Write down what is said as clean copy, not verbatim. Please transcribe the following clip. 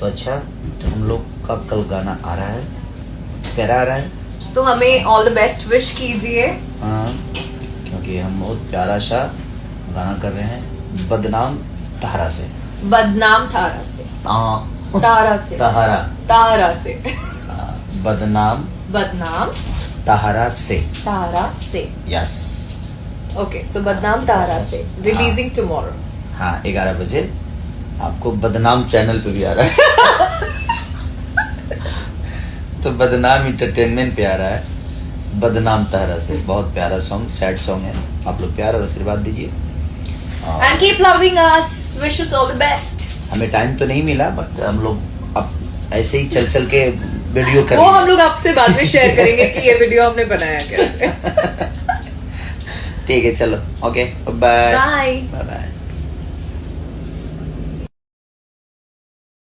तो अच्छा, तो हम लोग का कल गाना आ रहा है, प्यारा आ रहा है, तो हमें ऑल द बेस्ट विश कीजिए। हाँ, क्योंकि हम बहुत प्यारा सा गाना कर रहे हैं, बदनाम तहरा से। बदनाम तारा से। तारा से। तहरा। तारा से। बदनाम बदनाम तहरा से। तारा से। यस। ओके, सो बदनाम तारा से रिलीजिंग टुमारो। हाँ, 11 बजे आपको बदनाम चैनल पे भी आ रहा है। तो बदनाम इंटरटेनमेंट पे आ रहा है, बदनाम तहरा से। बहुत प्यारा सॉन्ग, सैड सॉन्ग है। आप लोग प्यार और आशीर्वाद दीजिए। And keep loving us, wish us all the best. हमें टाइम तो नहीं मिला, बट हम लोग अब ऐसे ही चल चल के वीडियो कर वो हम लोग आपसे बाद में शेयर करेंगे कि ये वीडियो हमने बनाया कैसे। ठीक है, चलो, ओके, बाय बाय। बाय।